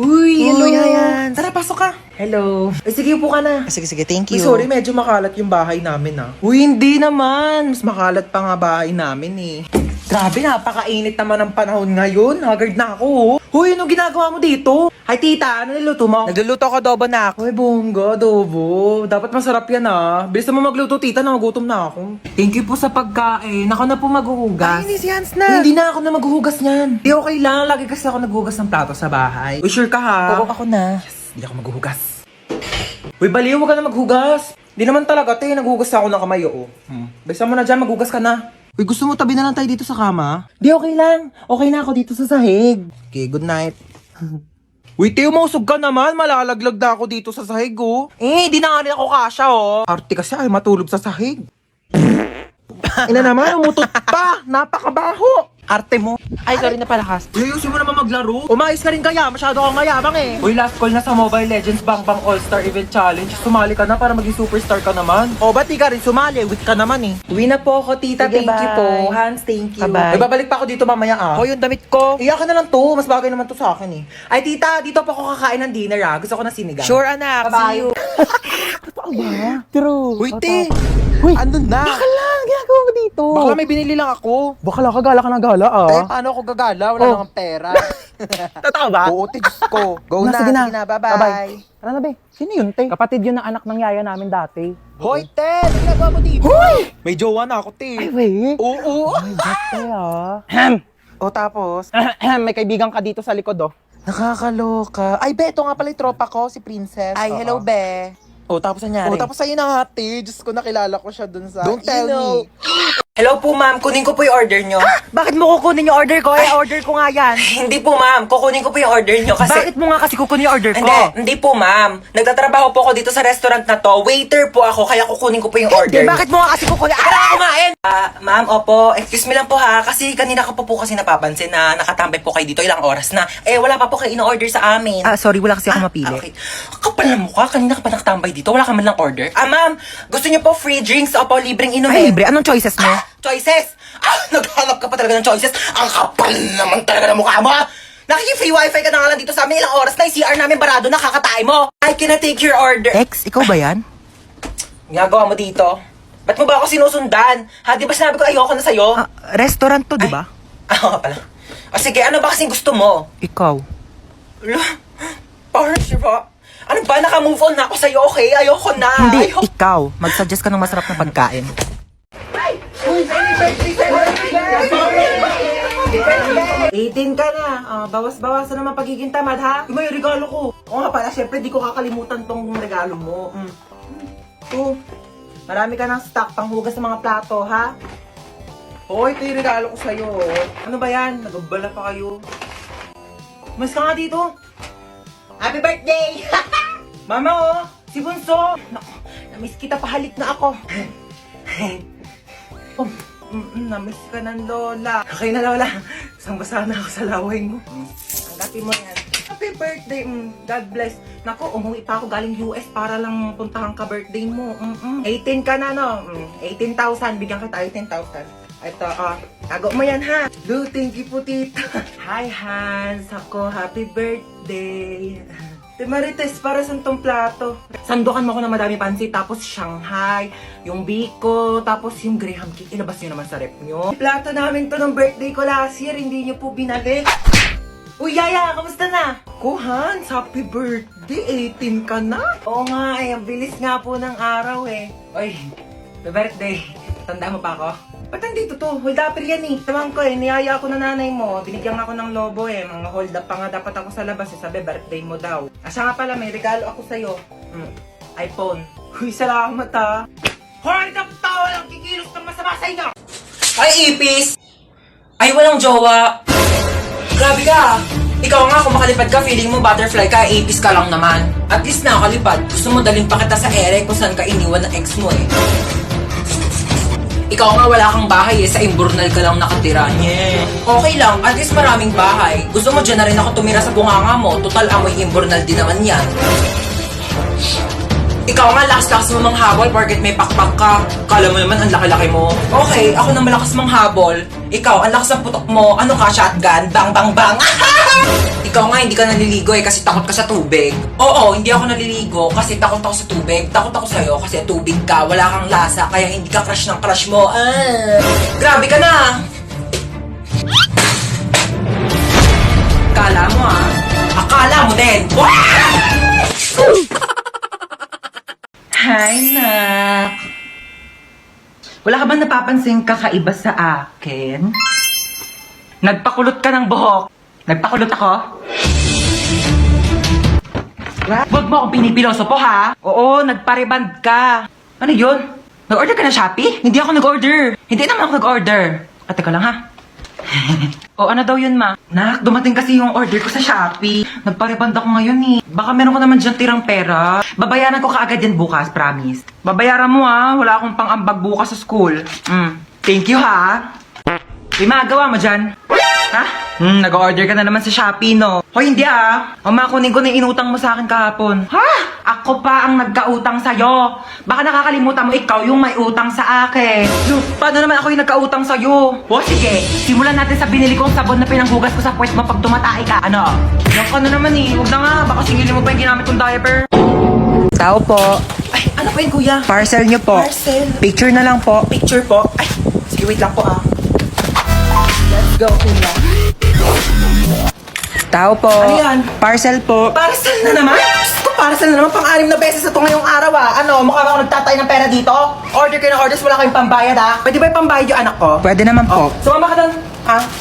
Uy, hello. Uy, Hayan. Tara, pasok ka. Hello. Ay, sige, upo ka na. Sige, thank Uy, you. sorry, medyo makalat yung bahay namin, ah. Uy, hindi naman. Mas makalat pa nga bahay namin, eh. Grabe, napakainit naman ang panahon ngayon. Haggard na ako, oh. Uy, anong ginagawa mo dito? Hi, tita. Ano niluto mo? Nagluluto ako adobo na ako. Uy, bongga, adobo. Dapat masarap yan, ah. Bilis mo magluto, tita. Nagugutom na ako. Thank you po sa pagkain. Ako na po maghuhugas. Ay, hindi si Hans na. Hindi na ako na maghuhugas niyan. Di okay lang. Lagi kasi ako naghuhugas ng plato sa bahay. Uy, sure ka, ha? Oo, ako na. Hindi ako maghuhugas. Uy, baliw, huwag ka na maghugas. Di naman talaga, te. Naghuhugas ako ng kamay, oo. Bisa mo na dyan, maghugas ka na. Uy, gusto mo tabi na lang tayo dito sa kama? Di, okay lang. Okay na ako dito sa sahig. Okay, good night. Uy, te, umusog ka naman. Malalaglag na ako dito sa sahig, oh. Di na nga rin ako kasya, oh. Arte kasi ay matulog sa sahig. Ina naman, umutot pa. Napakabaho. Arte mo. Ay, sorry na pala, Has. Uy, ayusin mo naman maglaro. Umayos ka rin kaya, masyado kang mayabang eh. Uy, last call na sa Mobile Legends Bang Bang All-Star Event Challenge. Sumali ka na para maging superstar ka naman. O, ba't di ka rin sumali? Weak ka naman eh. Uwi na po ako, tita. Sige, Thank you bye. po. Hans, thank you. Bye-bye. Ay, babalik pa ako dito mamaya ah. Oh, yung damit ko. Iyakan na lang to. Mas bagay naman to sa akin eh. Ay, tita, dito pa ako kakain ng dinner ah. Gusto ko na sinigang. Sure, anak. Bye-bye. See you. Totoo ba? True. Uy, te. Uy, Andun na. baka lang. Ginagawa mo dito. Baka may binili lang ako. Baka lang kagala ka na gala ah. Eh, paano ako gagala? Wala Oh. namang pera. Totoo ba? Oo, te, Diyos ko. Go Na, na, sige na. sige na. Bye-bye. Bye-bye. Tara na, be. Sino yun, te? Kapatid yun ng anak ng yaya namin dati. Hoy, te! Ano ginagawa mo dito? May jowa na ako, te. wait. Oo. Ay, bate ah. Ahem. O, tapos? May kaibigan ka dito sa likod oh. Nakakaloka. Ay, be, ito nga pala yung tropa ko, si Princess. Ay, hello, be. O, tapos nangyari? O, tapos sa'yo na hati. Diyos ko, nakilala ko siya dun sa... Don't tell me. Hello po, ma'am. Kunin ko po yung order nyo. Bakit mo kukunin yung order ko? Order ko nga yan. Hindi po, ma'am. Kukunin ko po yung order nyo kasi... Bakit mo nga kasi kukunin yung order ko? Hindi po, ma'am. Nagtatrabaho po ako dito sa restaurant na to. Waiter po ako, kaya kukunin ko po yung order. Bakit mo nga kasi kukunin? Ako na kumain! Ma'am, opo. Excuse me lang po ha. Kasi kanina ko po kasi napapansin na nakatambay po kayo dito ilang oras na. Wala pa po kayo in-order sa amin. Sorry, wala kasi ako mapili. Okay. Kapal na mukha. Kanina ka pa nakatambay dito. Wala ka man lang order. Ma'am. Gusto niyo po free drinks? Opo, libreng inumin. Ay, libre. Anong choices mo? Choices! Naghanap ka pa talaga ng choices. Ang kapal naman talaga ng mukha mo. Nakiki-free wifi ka na nga lang dito sa amin. Ilang oras na yung CR namin barado na kakatay mo. I cannot take your order. Ex, ikaw ba yan? Ginagawa mo dito? Ba't mo ba ako sinusundan? Ha, di ba sinabi ko ayoko na sa'yo? Restaurant to, di ba? Oo pala. O sige, ano ba kasing gusto mo? Ikaw. Ala, parang sure ba? Ano ba? Naka-move on na ako sa'yo, okay? Ayoko na. Hindi, Ayoko. ikaw. Mag-suggest ka ng masarap na pagkain. Uy, 18 ka na. Bawas-bawasan naman pagiging tamad, ha? Yung may regalo ko. Oo nga pala, syempre di ko kakalimutan tong regalo mo. Marami ka ng stock panghugas ng mga plato, ha? Hoy, ito yung regalo ko sa'yo. Ano ba yan? Nagabala pa kayo. Mas ka nga dito. Happy birthday! Mama, oh! Si Bunso! Naku, namiss kita, pahalik na ako. Namiss ka ng lola. Okay na, lola. Basang-basa na ako sa laway mo. Tanggapin mo yan. Happy birthday. God bless. Naku, umuwi pa ako galing US para lang puntahan ka birthday mo. 18 ka na, no? 18,000. Bigyan kita 18,000. Ito, tago mo yan, ha? Lu, thank you po, tita. Hi, Hans. Ako, happy birthday. Te Marites, para sa tong plato. Sandukan mo ko na madami pansit, tapos Shanghai, yung biko, tapos yung Graham cake. Ilabas nyo naman sa rep nyo. Plato namin to ng birthday ko last year, hindi nyo po binalik. Uy, Yaya, kamusta na? Ko, Hans, happy birthday. 18 ka na? Oo nga, ang bilis nga po ng araw eh. Uy, happy birthday. Tanda mo pa ako? Ba't nandito to? Hold upper yan eh. Tamang ko eh, niyaya ako ng nanay mo. Binigyan ako ng lobo eh. Mga hold up pa nga dapat ako sa labas eh. Sabi, birthday mo daw. Asa nga pala, may regalo ako sa'yo. iPhone. Uy, salamat ha. Hoy, tao lang kikilos ng masama sa inyo! Ay, ipis! Ay, walang jowa. Grabe ka. Ikaw nga, kung makalipad ka, feeling mo butterfly ka, ipis ka lang naman. At least nakakalipad. Gusto mo daling pa kita sa ere kung saan ka iniwan ng ex mo eh. Ikaw nga wala kang bahay eh, sa Imburnal ka lang nakatira. Yeah. Okay lang, at least maraming bahay. Gusto mo dyan na rin ako tumira sa bunganga mo, total amoy Imburnal din naman yan. Ikaw nga, lakas-lakas mo manghabol porket may pakpak ka. Kala mo naman, ang laki-laki mo. Okay, ako na malakas manghabol. Ikaw, ang lakas ng putok mo. Ano ka, shotgun? Bang, bang, bang. Ikaw nga, hindi ka naliligo eh kasi takot ka sa tubig. Oo, hindi ako naliligo kasi takot ako sa tubig. Takot ako sa'yo kasi tubig ka, wala kang lasa, kaya hindi ka crush ng crush mo. Grabe ka na. Akala mo Akala mo din. Hi, nak. Wala ka ba napapansin kakaiba sa akin? Nagpakulot ka ng buhok. Nagpakulot ako? Huwag mo akong pinipiloso po, ha? Oo, nagpariband ka. Ano yun? Nag-order ka na Shopee? Hindi ako nag-order. Hindi naman ako nag-order. Teka lang, ha? O, ano daw yun, ma? Nak, dumating kasi yung order ko sa Shopee. Nagpariband ako ngayon, eh. Baka meron ko naman dyan tirang pera. Babayaran ko kaagad yan bukas, promise. Babayaran mo, ha? Wala akong pang-ambag bukas sa school. Thank you, ha? Magawa mo dyan? Ha? Nag-order ka na naman sa Shopee, no? Hoy, hindi kunin ko na yung inutang mo sa akin kahapon. Ha? Ako pa ang nagkautang sa'yo. Baka nakakalimutan mo ikaw yung may utang sa akin. Paano naman ako yung nagkautang sa'yo? O sige, simulan natin sa binili kong sabon na pinanghugas ko sa puwet mo pag tumatay ka. Ano? Yung ka na naman eh. Huwag na nga, baka singilin mo pa yung ginamit kong diaper. Tao po. Ay, ano pa yun, kuya? Parcel nyo po. Parcel. Picture na lang po. Picture po. Ay, sige, wait lang po Let's go, kuya. Tao po. Ano yan? Parcel po. Parcel na naman? Diyos ko, parcel na naman. Pang-anim na beses na ito ngayong araw, Ano, mukha ba ako nagtatay ng pera dito? Order kayo ng orders, wala kayong pambayad, Pwede ba yung pambayad yung anak ko? Pwede naman po. Sumama ka doon.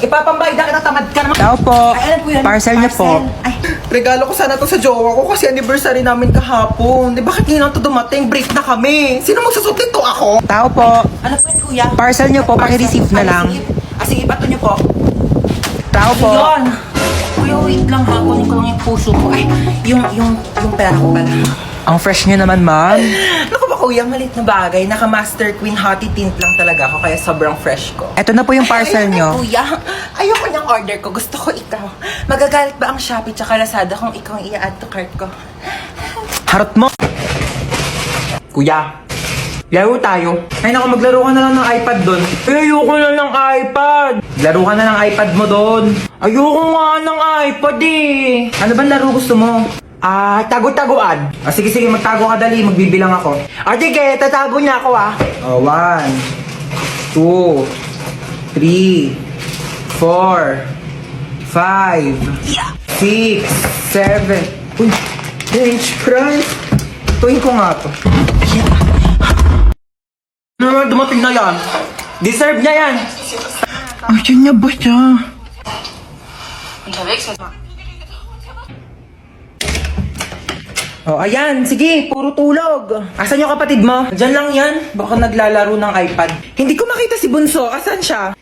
Ipapambayad na kita, tamad ka naman. Tao po. Ay, alam ko yan. Parcel nyo po. Ay, regalo ko sana to sa jowa ko kasi anniversary namin kahapon. Di bakit ngayon to dumating? Break na kami. Sino magsusot nito ako? Tao po. Ano po yun, kuya? Parcel nyo po, paki-receive na lang. Sige, pato nyo po. Tao po. Yun. Kuya, wait lang kunin ko lang yung puso ko. Ay, yung pera ko pala. Ang fresh nyo naman, ma'am. Naku ba kuya, malit na bagay. Naka-Master Queen Hottie Tint lang talaga ako kaya sobrang fresh ko. Ito na po yung parcel Ay, nyo. kuya, ayoko niyang order ko. Gusto ko ikaw. Magagalit ba ang Shopee tsaka Lazada kung ikaw ang i-add to cart ko? Harot mo. Kuya, laro tayo. Ay naku, maglaro ka na lang ng iPad doon. Ayoko na ng iPad. Laro ka na ng iPad mo doon. Ayoko nga ng iPad eh. Ano bang laro gusto mo? Tago-taguan. Sige, magtago ka dali. Magbibilang ako. Sige, tatago niya ako 1, 2, 3, 4, 5, 6, 7. Uy, French fries. Tuwin ko nga to. Ano naman dumating na yan? Deserve niya yan. Ayun niya ba siya? Oh, ayan. Sige, puro tulog. Asan yung kapatid mo? Diyan lang yan. Baka naglalaro ng iPad. Hindi ko makita si Bunso. Asan siya?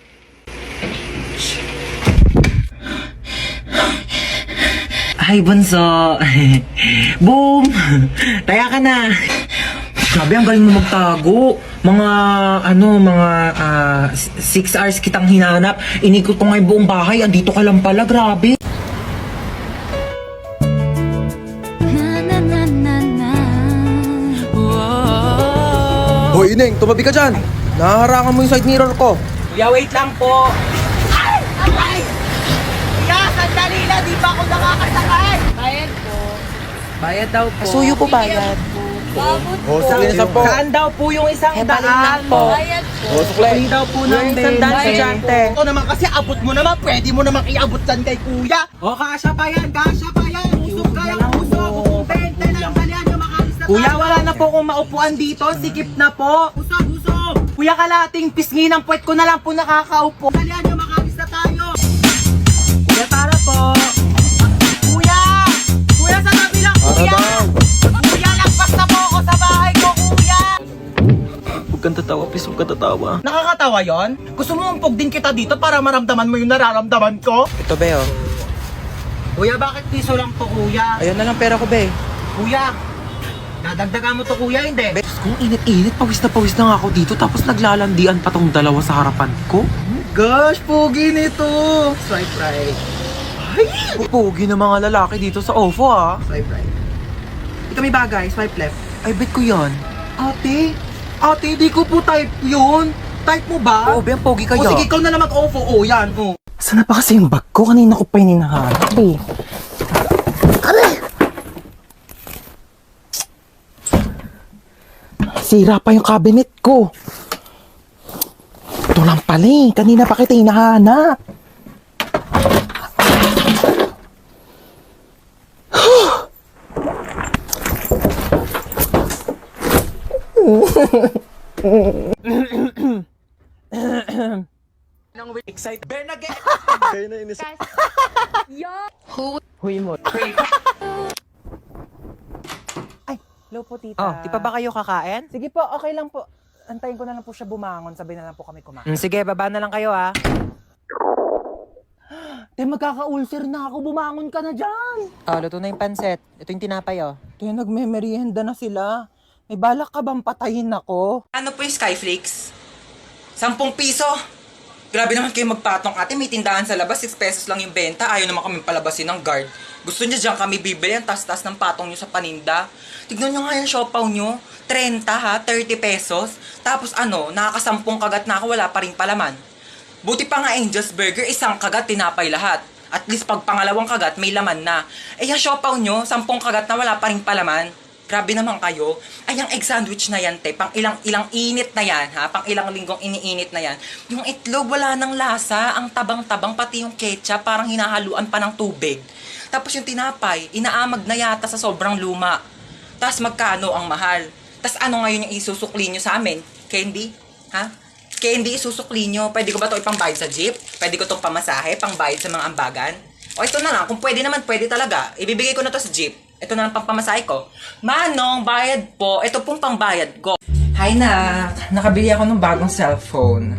Ay, Bunso. Boom! Taya ka na. Sabi, ang galing mo magtago. Mga 6 hours kitang hinanap. Inikot ko nga yung buong bahay. Andito ka lang pala. Grabe. Hoy, Ineng, tumabi ka dyan. Nahaharangan mo yung side mirror ko. Kuya, wait lang po. Kuya, sandali na. Di pa ako nakakasakay. Bayad daw po. Suyo po bayad. O, sukli na 10. Saan daw po yung isang daan? O, sukli. Daw po ng Isang daan sa Jante. Ito naman kasi abot mo naman, pwede mo naman iabot dyan kay kuya. O, kasya pa yan. Usok kayang usok. Kung 20 na ang dalihan nyo, makalis na Kuya, wala na po kung maupuan dito, sikip na po. Usok. Kuya, kalating pisngi ng puwet ko na lang po nakakaupo. Dalihan nyo, makalis na tayo. Kuya, para po. Kuya! Kuya, sa tabi lang, kuya! Kuya, lagpas na po ako sa bahay ko, kuya! Huwag kang tatawa, please, huwag kang tatawa. Nakakatawa yon? Gusto mo umpog din kita dito para maramdaman mo yung nararamdaman ko? Ito, be, oh. Kuya, bakit piso lang to, kuya? Ayun na lang pera ko, be. Kuya, dadagdagan mo to, kuya, hindi? Bes, kung init-init, pawis na nga ako dito, tapos naglalandian pa tong dalawa sa harapan ko. Gosh, pogi nito! Swipe right. Pogi ng mga lalaki dito sa OFO, ah. Swipe right. Ito may bagay, swipe left. Ay, bet ko yan. Ate, di ko po type yun. Type mo ba? Oo, be, ang pogi O kaya. sige, ikaw na lang mag-ofo. O, yan. O. Saan na pa kasi yung bag ko? Kanina ko pa hininahanap eh. Sira pa yung cabinet ko. Ito lang pala eh. Kanina pa kita hinahanap. Excited. Ben again! Huy mo. Hello po, tita. Oh, di pa ba kayo kakain? Sige po, okay lang po. Antayin ko na lang po siya bumangon. Sabay na lang po kami kumain. Sige, baba na lang kayo ah. Te, magkaka-ulcer na ako. Bumangon ka na dyan. Oh, luto na yung pansit. Ito yung tinapay oh. Te, nagme-merienda na sila. May balak ka bang patayin ako? Ano po yung Skyflakes? 10 piso. Grabe naman kayo magpatong ate. May tindahan sa labas, 6 pesos lang yung benta. Ayaw naman kami palabasin ng guard. Gusto niya dyan kami bibili ang tas-tas ng patong nyo sa paninda. Tignan nyo nga yung siopaw nyo. 30 ha, 30 pesos. Tapos ano, nakakasampung kagat na ako, wala pa rin palaman. Buti pa nga Angel's Burger, isang kagat, tinapay lahat. At least pag pangalawang kagat, may laman na. Eh yung siopaw nyo, 10 kagat na wala pa rin palaman. Grabe naman kayo. Ay, yung egg sandwich na yan, te. Pang ilang init na yan, ha? Pang ilang linggong iniinit na yan. Yung itlog, wala ng lasa. Ang tabang-tabang, pati yung ketchup, parang hinahaluan pa ng tubig. Tapos yung tinapay, inaamag na yata sa sobrang luma. Tapos magkano ang mahal? Tapos ano ngayon yung isusukli nyo sa amin? Candy? Ha? Candy, isusukli nyo. Pwede ko ba ito ipambayad sa jeep? Pwede ko itong pamasahe, pangbayad sa mga ambagan? O ito na lang, kung pwede naman, pwede talaga. Ibibigay ko na to sa jeep. Ito na lang pamasahe ko. Manong, bayad po. Ito pong pangbayad ko. Hi, nak. Nakabili ako ng bagong cellphone.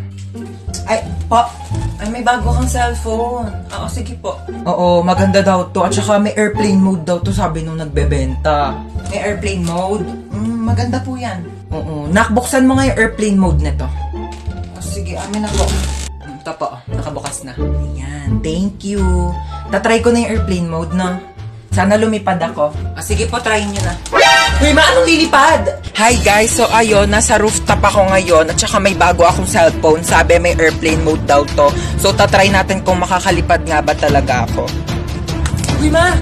Ay, po. Ay, may bago kang cellphone. Oo, sige po. Oo, maganda daw to. At saka may airplane mode daw to, sabi nung nagbebenta. May airplane mode? Maganda po yan. Oo. Nakbuksan mo nga yung airplane mode nito. Oh, sige, amin na po. Ito po, nakabukas na. Ayan, thank you. Tatry ko na yung airplane mode na. Sana lumipad ako. Sige po, try nyo na. Uy, anong lilipad? Hi guys, so ayun, nasa rooftop ako ngayon at saka may bago akong cellphone. Sabi may airplane mode daw to. So tatry natin kung makakalipad nga ba talaga ako. Uy, ma!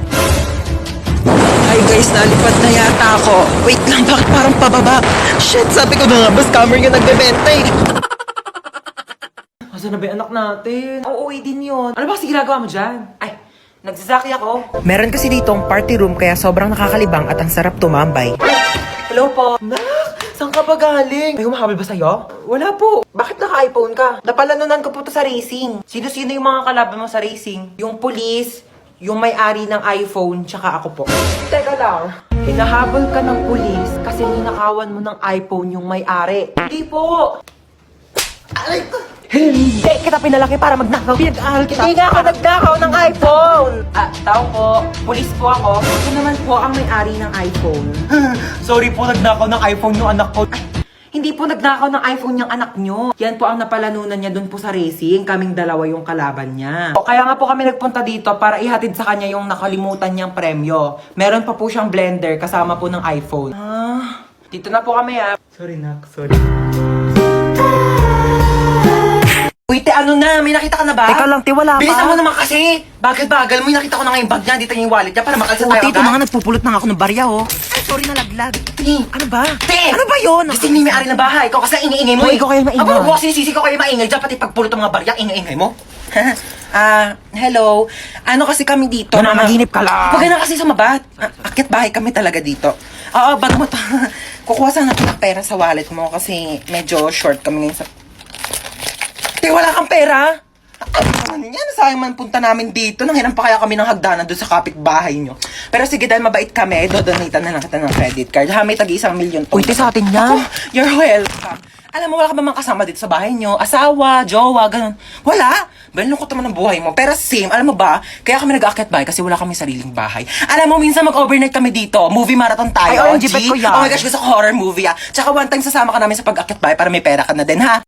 Hi guys, nalipad na yata ako. Wait lang, bakit parang pababa? Shit, sabi ko na nga, ba scammer yung nagbebenta eh. Asa na ba yung anak natin? Uuwi din yun. Ano ba kasi ginagawa mo dyan? Ay, nagsasaki ako. Meron kasi ditong party room kaya sobrang nakakalibang at ang sarap tumambay. Hello po. Nak, saan ka ba galing? May humahabol ba sa'yo? Wala po. Bakit naka-iPhone ka? Napalanunan ko po to sa racing. Sino-sino yung mga kalaban mo sa racing? Yung police, yung may-ari ng iPhone, tsaka ako po. Teka lang. Hinahabol ka ng police kasi ninakawan mo ng iPhone yung may-ari. Hindi po. Aray ko. Hindi kita pinalaki para magnakaw. Pinag-aaral kita. Hindi nga ako nagnakaw ng iPhone. Tao po. Police po ako. Ito naman po ang may-ari ng iPhone. Sorry po, nagnakaw ng iPhone yung anak ko. Hindi po nagnakaw ng iPhone yung anak nyo. Yan po ang napalanunan niya dun po sa racing. Kaming dalawa yung kalaban niya. O, kaya nga po kami nagpunta dito para ihatid sa kanya yung nakalimutan niyang premyo. Meron pa po siyang blender kasama po ng iPhone. Dito na po kami Sorry, Nak. Sorry. Uy, te, ano na? May nakita ka na ba? Teka lang, te, wala pa. Bilisan mo naman kasi. Bagal-bagal mo. Nakita ko na nga yung bag niya. Dito yung wallet niya para makalsa tayo Ito mga nagpupulot na ako ng barya oh. Ay, sorry nalaglag. Ano ba? Te! Ano ba yun? Kasi may may-ari ng bahay. Ikaw kasi ingay-ingay mo Uy, ikaw kayo maingay. Aba, kasi sisi ko kayo maingay dyan. Pati pagpulot ng mga barya, ingay-ingay mo. Hello. Ano kasi kami dito? Namamaginip ka lang. Huwag ka na kasi sumabat. Akit bahay kami talaga dito. Oo, bag mo to. Kukuha sana kita ng pera sa wallet mo kasi medyo short kami ngayon sa... Te, wala kang pera? Ano yan? Sayang man punta namin dito. Nanghiram pa kaya kami ng hagdanan doon sa kapitbahay nyo. Pero sige, dahil mabait kami, dodonate na lang kita ng credit card. Ha, may tagi 1 million. Uy, te, sa atin yan. Ako, you're welcome. Alam mo, wala ka ba mga kasama dito sa bahay nyo? Asawa, jowa, ganun. Wala. Lungkot naman ang buhay mo. Pero same, alam mo ba, kaya kami nag-aakyat bahay kasi wala kami sariling bahay. Alam mo, minsan mag-overnight kami dito. Movie marathon tayo. Ay, OMG, bet ko yan. Oh my gosh, gusto ko horror movie ah. Tsaka one time sasama ka namin sa pag-aakyat bahay para may pera ka na din, ha?